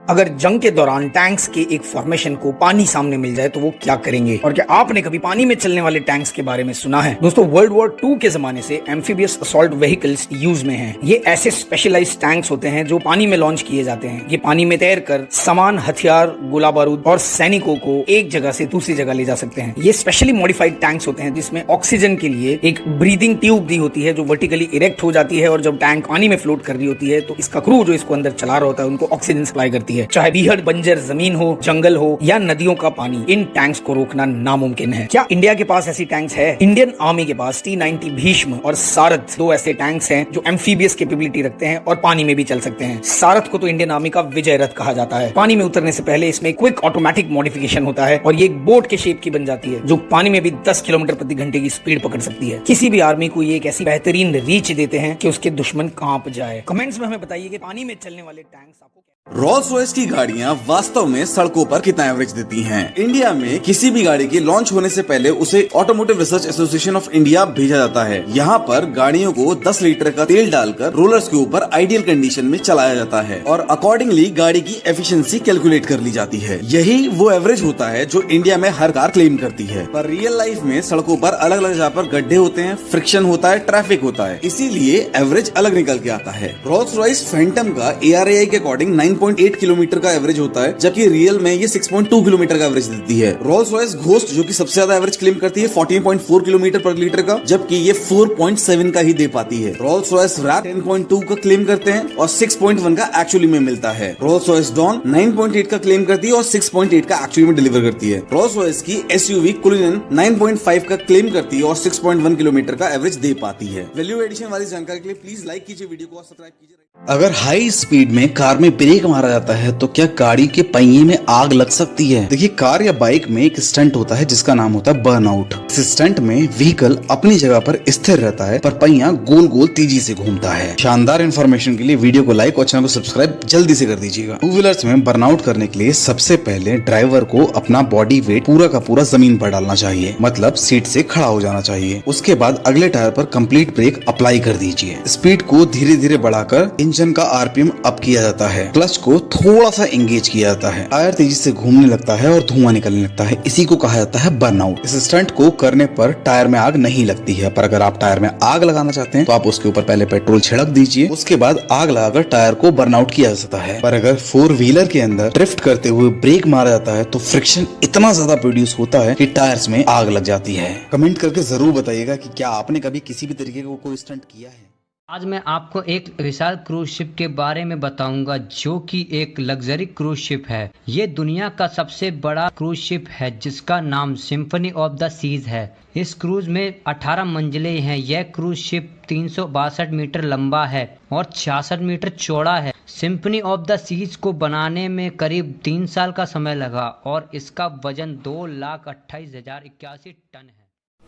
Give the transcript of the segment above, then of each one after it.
अगर जंग के दौरान टैंक्स के एक फॉर्मेशन को पानी सामने मिल जाए तो वो क्या करेंगे, और क्या आपने कभी पानी में चलने वाले टैंक्स के बारे में सुना है? दोस्तों, वर्ल्ड वॉर 2 के जमाने से एम्फीबियस असॉल्ट व्हीकल्स यूज में हैं। ये ऐसे स्पेशलाइज्ड टैंक्स होते हैं जो पानी में लॉन्च किए जाते हैं। ये पानी में तैर कर सामान, हथियार, गोला बारूद और सैनिकों को एक जगह से दूसरी जगह ले जा सकते हैं। ये स्पेशली मॉडिफाइड टैंक्स होते हैं जिसमें ऑक्सीजन के लिए एक ब्रीदिंग ट्यूब दी होती है जो वर्टिकली इरेक्ट हो जाती है, और जब टैंक पानी में फ्लोट कर रही होती है तो इसका क्रू जो इसको अंदर चला रहा होता है उनको ऑक्सीजन सप्लाई करती है। चाहे बीहड़ बंजर जमीन हो, जंगल हो या नदियों का पानी, इन टैंक्स को रोकना नामुमकिन है। क्या इंडिया के पास ऐसी टैंक्स है? इंडियन आर्मी के पास T-90 भीष्म और सारथ 2 ऐसे टैंक्स हैं जो एम्फीबियस कैपेबिलिटी रखते हैं और पानी में भी चल सकते हैं। सारथ को तो इंडियन आर्मी का विजय रथ कहा जाता है। पानी में उतरने से पहले इसमें क्विक ऑटोमेटिक मॉडिफिकेशन होता है और ये एक बोट के शेप की बन जाती है जो पानी में भी 10 किलोमीटर प्रति घंटे की स्पीड पकड़ सकती है। किसी भी आर्मी को ये एक ऐसी बेहतरीन रीच देते हैं कि उसके दुश्मन कांप जाए। कमेंट्स में हमें बताइए कि पानी में चलने वाले टैंक्स आपको रोल्स रॉयस की गाड़ियां वास्तव में सड़कों पर कितना एवरेज देती हैं? इंडिया में किसी भी गाड़ी के लॉन्च होने से पहले उसे automotive research association of India भेजा जाता है। यहाँ पर गाड़ियों को 10 लीटर का तेल डालकर रोलर्स के ऊपर आइडियल कंडीशन में चलाया जाता है और अकॉर्डिंगली गाड़ी की एफिशिएंसी कैलकुलेट कर ली जाती है। यही वो एवरेज होता है जो इंडिया में हर कार क्लेम करती है। पर रियल लाइफ में सड़कों पर अलग अलग जगह पर गड्ढे होते हैं, फ्रिक्शन होता है, ट्रैफिक होता है, इसीलिए एवरेज अलग निकल के आता है। रोल्स रॉयस फैंटम का ARAI के अकॉर्डिंग 9.8 किलोमीटर का एवरेज होता है, जबकि रियल में ये 6.2 किलोमीटर का एवरेज देती है। रोल्स रॉयस घोस्ट जो कि सबसे ज्यादा एवरेज क्लेम करती है 14.4 किलोमीटर पर लीटर का, जबकि ये 4.7 का ही दे पाती है। रोल्स रॉयस रैप 10.2 का क्लेम करते हैं और 6.1 का एक्चुअली में मिलता है। रोल्स रॉयस डॉन 9.8 का क्लेम करती है और 6.8 का एक्चुअली में डिलीवर करती है। रोल्स रॉयस की SUV कुलिनन 9.5 का क्लेम करती है और 6.1 किलोमीटर का एवरेज दे पाती है। वैल्यू एडिशन वाली जानकारी के लिए प्लीज लाइक कीजिए वीडियो को और सब्सक्राइब कीजिए। अगर हाई स्पीड में कार में ब्रेक मारा जाता है तो क्या गाड़ी के पहिए में आग लग सकती है? देखिए, कार या बाइक में एक स्टंट होता है जिसका नाम होता है बर्नआउट। इस स्टंट में व्हीकल अपनी जगह पर स्थिर रहता है पर पहिया गोल गोल तेजी से घूमता है। शानदार इन्फॉर्मेशन के लिए वीडियो को लाइक और चैनल को सब्सक्राइब जल्दी से कर दीजिएगा। टू व्हीलर्स में बर्नआउट करने के लिए सबसे पहले ड्राइवर को अपना बॉडी वेट पूरा का पूरा जमीन पर डालना चाहिए, मतलब सीट से खड़ा हो जाना चाहिए। उसके बाद अगले टायर पर कंप्लीट ब्रेक अप्लाई कर दीजिए। स्पीड को धीरे धीरे बढ़ाकर इंजन का RPM अप किया जाता है। क्लच को थोड़ा सा एंगेज किया जाता है। टायर तेजी से घूमने लगता है और धुआं निकलने लगता है। इसी को कहा जाता है बर्नआउट। इस स्टंट को करने पर टायर में आग नहीं लगती है, पर अगर आप टायर में आग लगाना चाहते हैं तो आप उसके ऊपर पहले पेट्रोल छिड़क दीजिए, उसके बाद आग लगाकर टायर को बर्नआउट किया जा सकता है। पर अगर 4 व्हीलर के अंदर ड्रिफ्ट करते हुए ब्रेक मारा जाता है तो फ्रिक्शन इतना ज्यादा प्रोड्यूस होता है कि टायर्स में आग लग जाती है। कमेंट करके जरूर बताइएगा कि क्या आपने कभी किसी भी तरीके का कोई स्टंट किया है। आज मैं आपको एक विशाल क्रूज शिप के बारे में बताऊंगा जो कि एक लग्जरी क्रूज शिप है। ये दुनिया का सबसे बड़ा क्रूज शिप है जिसका नाम सिम्फनी ऑफ द सीज है। इस क्रूज में 18 मंजिलें हैं। यह क्रूज शिप 362 मीटर लंबा है और 66 मीटर चौड़ा है। सिम्फनी ऑफ द सीज को बनाने में करीब 3 साल का समय लगा और इसका वजन 2,28,081 टन है।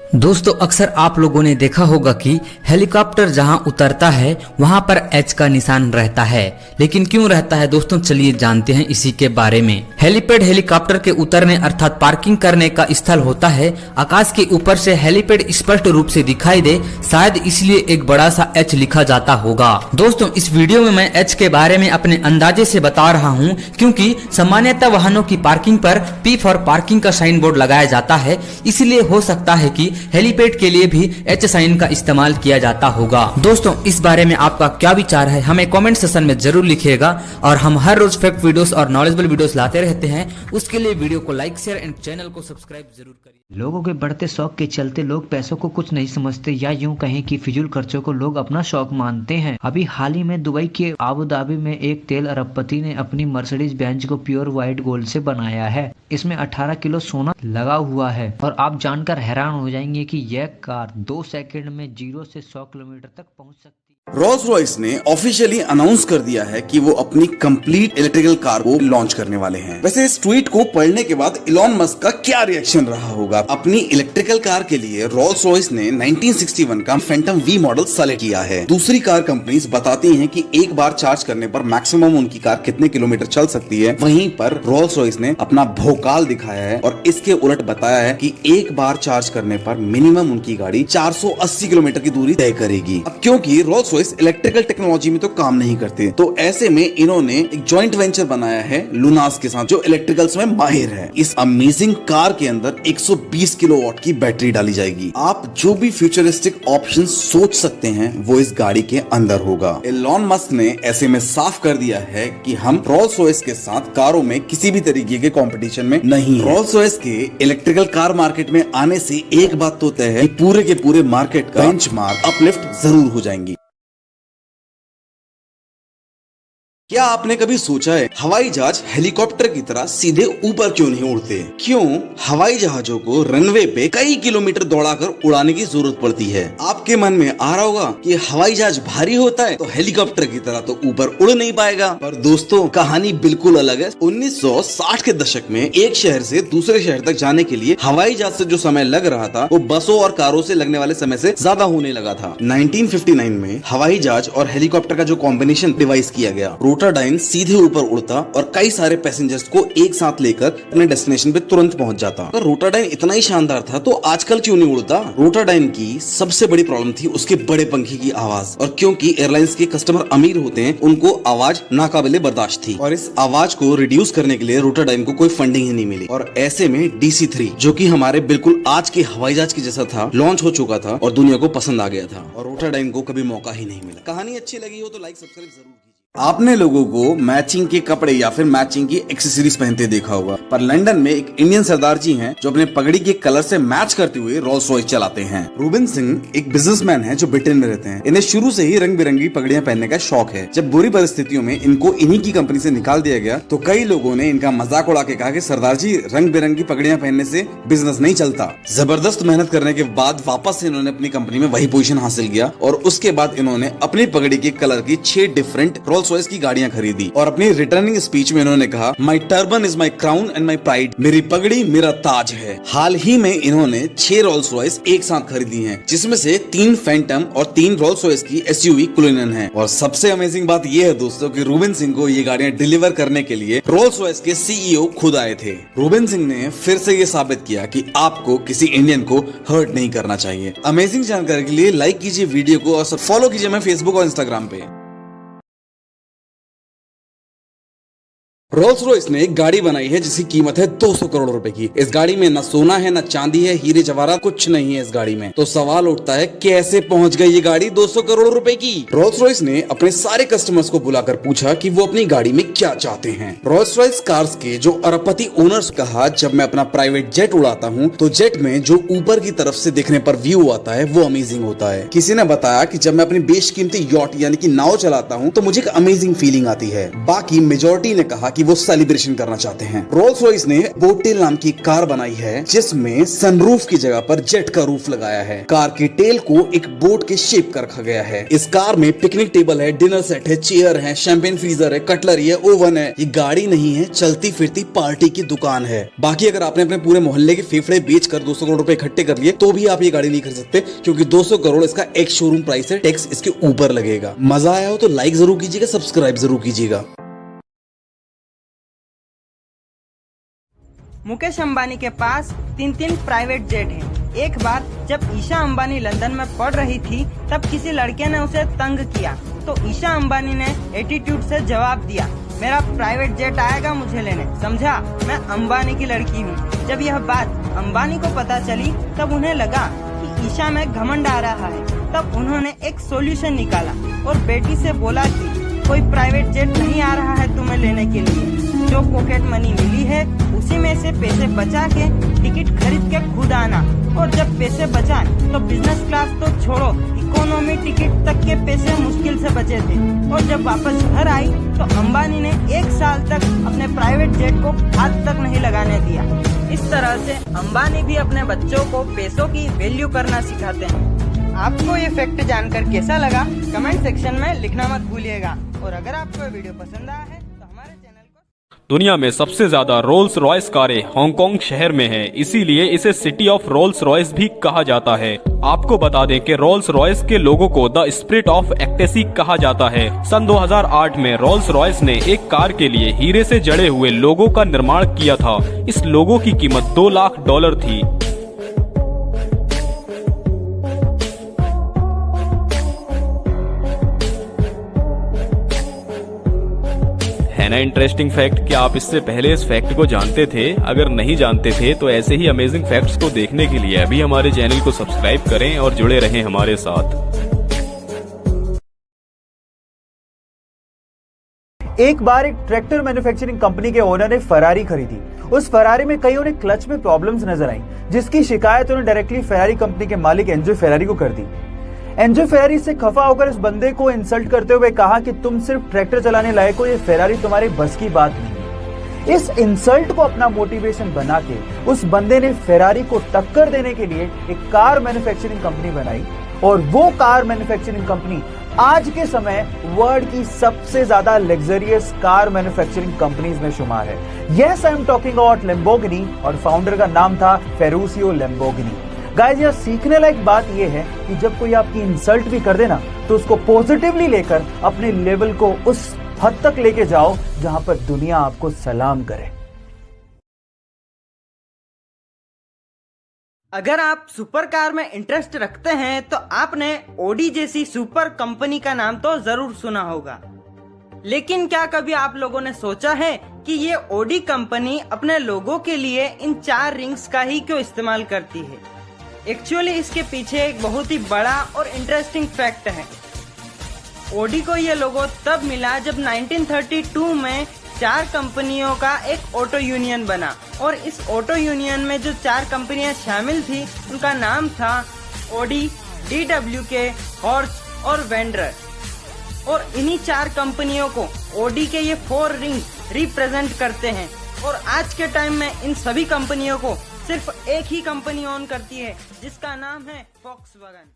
दोस्तों, अक्सर आप लोगों ने देखा होगा कि हेलीकॉप्टर जहां उतरता है वहां पर H का निशान रहता है, लेकिन क्यों रहता है दोस्तों, चलिए जानते हैं इसी के बारे में। हेलीपैड हेलीकॉप्टर के उतरने अर्थात पार्किंग करने का स्थल होता है। आकाश के ऊपर से हेलीपैड स्पष्ट रूप से दिखाई दे, शायद इसलिए एक बड़ा सा H लिखा जाता होगा। दोस्तों, इस वीडियो में मैं H के बारे में अपने अंदाजे से बता रहा हूँ क्योंकि सामान्यतः वाहनों की पार्किंग पर P फॉर पार्किंग का साइन बोर्ड लगाया जाता है, इसलिए हो सकता है कि हेलीपैड के लिए भी H साइन का इस्तेमाल किया जाता होगा। दोस्तों, इस बारे में आपका क्या विचार है हमें कमेंट सेक्शन में जरूर लिखिएगा और हम हर रोज फैक्ट वीडियोस और नॉलेजेबल वीडियोस लाते रहते हैं। उसके लिए वीडियो को लाइक, शेयर एंड चैनल को सब्सक्राइब जरूर करिए। लोगों के बढ़ते शौक के चलते लोग पैसों को कुछ नहीं समझते, या यूं कहें कि फिजूल खर्चों को लोग अपना शौक मानते हैं। अभी हाल ही में दुबई के आबू धाबी में एक तेल अरबपति ने अपनी मर्सिडीज बेंज को प्योर व्हाइट गोल्ड से बनाया है। इसमें 18 किलो सोना लगा हुआ है और आप जानकर हैरान हो जाएंगे कि यह कार 2 सेकंड में 0 से 100 किलोमीटर तक पहुंच सकती है। रोल्स रॉयस ने ऑफिशियली अनाउंस कर दिया है कि वो अपनी कंप्लीट इलेक्ट्रिकल कार को लॉन्च करने वाले हैं। वैसे इस ट्वीट को पढ़ने के बाद इलॉन मस्क का क्या रिएक्शन रहा होगा? अपनी इलेक्ट्रिकल कार के लिए रोल्स रॉयस ने 1961 का फैंटम V मॉडल सेलेक्ट किया है। दूसरी कार कंपनीज बताती हैं कि एक बार चार्ज करने पर मैक्सिमम उनकी कार कितने किलोमीटर चल सकती है, वहीं पर रोल्स रॉयस ने अपना भौकाल दिखाया है और इसके उलट बताया है कि एक बार चार्ज करने पर मिनिमम उनकी गाड़ी 480 किलोमीटर की दूरी तय करेगी। अब क्योंकि रोल्स रॉयस इलेक्ट्रिकल टेक्नोलॉजी में तो काम नहीं करते, तो ऐसे में इन्होंने एक जॉइंट वेंचर बनाया है लुनास के साथ, जो इलेक्ट्रिकल्स में माहिर है। इस अमेजिंग कार के अंदर 120 किलोवाट की बैटरी डाली जाएगी। आप जो भी फ्यूचरिस्टिक ऑप्शन सोच सकते हैं वो इस गाड़ी के अंदर होगा। एलॉन मस्क ने ऐसे में साफ कर दिया है कि हम रोल्स रॉयस के साथ कारों में किसी भी तरीके के कंपटीशन में नहीं है। रोल्स रॉयस के इलेक्ट्रिकल कार मार्केट में आने से एक बात तो तय है कि पूरे के पूरे मार्केट का बेंचमार्क अपलिफ्ट जरूर हो जाएंगी। क्या आपने कभी सोचा है हवाई जहाज हेलीकॉप्टर की तरह सीधे ऊपर क्यों नहीं उड़ते? क्यों हवाई जहाजों को रनवे पे कई किलोमीटर दौड़ाकर उड़ाने की जरूरत पड़ती है? आपके मन में आ रहा होगा कि हवाई जहाज भारी होता है तो हेलीकॉप्टर की तरह तो ऊपर उड़ नहीं पाएगा, पर दोस्तों कहानी बिल्कुल अलग है। 1960 के दशक में एक शहर से दूसरे शहर तक जाने के लिए हवाई जहाज से जो समय लग रहा था वो बसों और कारों से लगने वाले समय से ज्यादा होने लगा था। 1959 में हवाई जहाज और हेलीकॉप्टर का जो कॉम्बिनेशन डिवाइस किया गया, रोटाडाइन सीधे ऊपर उड़ता और कई सारे पैसेंजर्स को एक साथ लेकर अपने डेस्टिनेशन पे तुरंत पहुंच जाता। तो रोटाडाइन इतना ही शानदार था तो आजकल क्यों नहीं उड़ता? रोटाडाइन की सबसे बड़ी प्रॉब्लम थी उसके बड़े पंखे की आवाज, और क्योंकि एयरलाइंस के कस्टमर अमीर होते हैं उनको आवाज नाकाबिले बर्दाश्त थी, और इस आवाज को रिड्यूस करने के लिए रोटाडाइन को कोई फंडिंग ही नहीं मिली। और ऐसे में DC-3 जो कि हमारे बिल्कुल आज के हवाई जहाज के जैसा था, लॉन्च हो चुका था और दुनिया को पसंद आ गया था, और रोटाडाइन को कभी मौका ही नहीं मिला। कहानी अच्छी लगी हो तो लाइक सब्सक्राइब जरूर कीजिए। आपने लोगों को मैचिंग के कपड़े या फिर मैचिंग की एक्सेसरीज पहनते देखा होगा, पर लंदन में एक इंडियन सरदार जी हैं जो अपने पगड़ी के कलर से मैच करते हुए रोल्स रॉयस चलाते हैं। रूबिन सिंह एक बिजनेसमैन है जो ब्रिटेन में रहते हैं। इन्हें शुरू से ही रंग बिरंगी पगड़ियां पहनने का शौक है। जब बुरी परिस्थितियों में इनको इन्हीं की कंपनी से निकाल दिया गया तो कई लोगों ने इनका मजाक उड़ा के कहा कि सरदार जी रंग बिरंगी पगड़ियां पहनने से बिजनेस नहीं चलता। जबरदस्त मेहनत करने के बाद वापस से इन्होंने अपनी कंपनी में वही पोजीशन हासिल किया, और उसके बाद इन्होंने अपनी पगड़ी के कलर की 6 डिफरेंट रोल्स रॉयस की गाड़ियां खरीदी, और अपनी रिटर्निंग स्पीच में इन्होंने कहा, my turban is my crown and my pride, मेरी पगड़ी मेरा ताज है। हाल ही में इन्होंने 6 रोल्स रॉयस एक साथ खरीदी हैं, जिसमें से 3 फैंटम और 3 रोल्स रॉयस की SUV कुलिनन है। और सबसे अमेजिंग बात यह है दोस्तों कि रूबिन सिंह को ये गाड़ियां डिलीवर करने के लिए रोल्स रॉयस के CEO खुद आए थे। रूबिन सिंह ने फिर से ये साबित किया कि आपको किसी इंडियन को हर्ट नहीं करना चाहिए। अमेजिंग जानकारी के लिए लाइक कीजिए वीडियो को और फॉलो कीजिए मैं फेसबुक और इंस्टाग्राम पे। रोल्स रॉयस ने एक गाड़ी बनाई है जिसकी कीमत है 200 करोड़ रुपए की। इस गाड़ी में न सोना है, न चांदी है, हीरे जवाहरात कुछ नहीं है इस गाड़ी में। तो सवाल उठता है कैसे पहुंच गई ये गाड़ी 200 करोड़ रुपए की? रोल्स रॉयस ने अपने सारे कस्टमर्स को बुलाकर पूछा कि वो अपनी गाड़ी में क्या चाहते हैं। रोल्स रॉयस कार्स के जो अरबपति ओनर्स कहा, जब मैं अपना प्राइवेट जेट उड़ाता हूँ तो जेट में जो ऊपर की तरफ से देखने पर व्यू आता है वो अमेजिंग होता है। किसी ने बताया कि जब मैं अपनी बेशकीमती यॉट यानी कि नाव चलाता हूँ तो मुझे एक अमेजिंग फीलिंग आती है। बाकी मेजोरिटी ने कहा कि वो सेलिब्रेशन करना चाहते हैं। रोल्स रॉयस ने बोटेल नाम की कार बनाई है जिसमें सनरूफ की जगह पर जेट का रूफ लगाया है। कार की टेल को एक बोट के शेप का रखा गया है। इस कार में पिकनिक टेबल है, डिनर सेट है, चेयर है, शैंपेन फ्रीजर है, कटलरी है, ओवन है। ये गाड़ी नहीं है, चलती फिरती पार्टी की दुकान है। बाकी अगर आपने अपने पूरे मोहल्ले के फेफड़े बेचकर 200 करोड़ रुपए इकट्ठे कर लिए तो भी आप ये गाड़ी नहीं खरीद सकते, क्योंकि 200 करोड़ इसका एक शोरूम प्राइस है, टैक्स इसके ऊपर लगेगा। मजा आया हो तो लाइक जरूर कीजिएगा, सब्सक्राइब जरूर कीजिएगा। मुकेश अंबानी के पास 3 प्राइवेट जेट हैं। एक बार जब ईशा अंबानी लंदन में पढ़ रही थी तब किसी लड़के ने उसे तंग किया, तो ईशा अंबानी ने एटीट्यूड से जवाब दिया, मेरा प्राइवेट जेट आएगा मुझे लेने, समझा, मैं अंबानी की लड़की हूँ। जब यह बात अंबानी को पता चली तब उन्हें लगा कि ईशा में घमंड आ रहा है। तब उन्होंने एक सॉल्यूशन निकाला और बेटी से बोला कि कोई प्राइवेट जेट नहीं आ रहा है तुम्हें लेने के लिए, जो पॉकेट मनी मिली है उसी में से पैसे बचा के टिकट खरीद के खुद आना, और जब पैसे बचाए तो बिजनेस क्लास तो छोड़ो, इकोनॉमी टिकट तक के पैसे मुश्किल से बचे थे। और जब वापस घर आई तो अंबानी ने 1 साल तक अपने प्राइवेट जेट को हाथ तक नहीं लगाने दिया। इस तरह से अंबानी भी अपने बच्चों को पैसों की वैल्यू करना सिखाते हैं। आपको ये फैक्ट जानकर कैसा लगा कमेंट सेक्शन में लिखना मत भूलिएगा, और अगर आपको वीडियो पसंद आया है तो हमारे चैनल को। दुनिया में सबसे ज्यादा रोल्स रॉयस कारें हांगकांग शहर में हैं, इसीलिए इसे सिटी ऑफ रोल्स रॉयस भी कहा जाता है। आपको बता दें कि रोल्स रॉयस के लोगों को द स्पिरिट ऑफ एक्टेसी कहा जाता है। सन 2008 में रोल्स रॉयस ने एक कार के लिए हीरे से जड़े हुए लोगो का निर्माण किया था। इस लोगो की कीमत $2 लाख थी। ना इंटरेस्टिंग फैक्ट? क्या आप इससे पहले इस फैक्ट को जानते थे? अगर नहीं जानते थे तो ऐसे ही अमेजिंग फैक्ट्स को देखने के लिए अभी हमारे चैनल को सब्सक्राइब करें और जुड़े रहें हमारे साथ। एक बार एक ट्रैक्टर मैन्युफैक्चरिंग कंपनी के ओनर ने फरारी खरीदी। उस फरारी में कई उन्हें क्लच में प्रॉब्लम्स नजर आई, जिसकी शिकायत उन्होंने डायरेक्टली फरारी कंपनी के मालिक एंजो फेरारी को कर दी। एंजो फेरारी से खफा होकर इस बंदे को इंसल्ट करते हुए कहा कि तुम सिर्फ ट्रैक्टर चलाने लायक हो, ये फेरारी तुम्हारे बस की बात नहीं है। इस इंसल्ट को अपना मोटिवेशन बना के उस बंदे ने फेरारी को टक्कर देने के लिए एक कार मैन्युफैक्चरिंग कंपनी बनाई, और वो कार मैन्युफैक्चरिंग कंपनी आज के समय वर्ल्ड की सबसे ज्यादा लग्जरियस कार मैन्युफैक्चरिंग कंपनीज में शुमार है। Yes, I am talking about Lamborghini, और फाउंडर का नाम था फेरुशियो लैम्बोर्गिनी। गाइस, यह सीखने लायक बात यह है कि जब कोई आपकी इंसल्ट भी कर देना तो उसको पॉजिटिवली लेकर अपने लेवल को उस हद तक लेके जाओ जहां पर दुनिया आपको सलाम करे। अगर आप सुपर कार में इंटरेस्ट रखते हैं तो आपने ओडी जैसी सुपर कंपनी का नाम तो जरूर सुना होगा, लेकिन क्या कभी आप लोगों ने सोचा है कि ये ओडी कंपनी अपने लोगों के लिए इन 4 रिंग्स का ही क्यों इस्तेमाल करती है? एक्चुअली इसके पीछे एक बहुत ही बड़ा और इंटरेस्टिंग फैक्ट है। ओडी को ये लोगो तब मिला जब 1932 में 4 कंपनियों का एक ऑटो यूनियन बना, और इस ऑटो यूनियन में जो 4 कंपनियां शामिल थी उनका नाम था ओडी, DWK, हॉर्स और वेंडर। और इन्हीं 4 कंपनियों को ओडी के ये 4 रिंग्स रिप्रेजेंट करते हैं, और आज के टाइम में इन सभी कंपनियों को सिर्फ एक ही कंपनी ओन करती है, जिसका नाम है फॉक्सवैगन।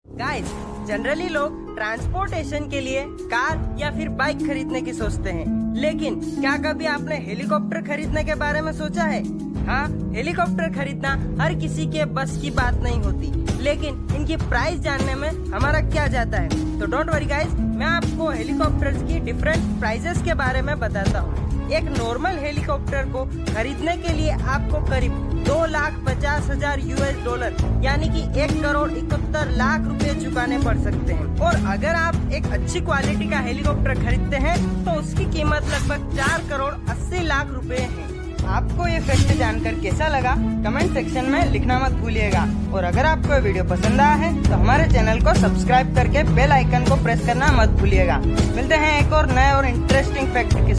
गाइस, जनरली लोग ट्रांसपोर्टेशन के लिए कार या फिर बाइक खरीदने की सोचते हैं, लेकिन क्या कभी आपने हेलीकॉप्टर खरीदने के बारे में सोचा है? हाँ, हेलीकॉप्टर खरीदना हर किसी के बस की बात नहीं होती, लेकिन इनकी प्राइस जानने में हमारा क्या जाता है। तो डोंट वरी गाइस, मैं आपको हेलीकॉप्टर्स की डिफरेंट प्राइसेस के बारे में बताता हूँ। एक नॉर्मल हेलीकॉप्टर को खरीदने के लिए आपको करीब 2,50,000 $, यानी कि 1,71,00,000 रुपए चुकाने पड़ सकते हैं। और अगर आप एक अच्छी क्वालिटी का हेलीकॉप्टर खरीदते हैं तो उसकी कीमत लगभग 4,80,00,000 रुपए है। आपको ये फैक्ट जानकर कैसा लगा कमेंट सेक्शन में लिखना मत भूलिएगा, और अगर आपको वीडियो पसंद आया है तो हमारे चैनल को सब्सक्राइब करके बेल आइकन को प्रेस करना मत भूलिएगा। मिलते हैं एक और नए और इंटरेस्टिंग फैक्ट के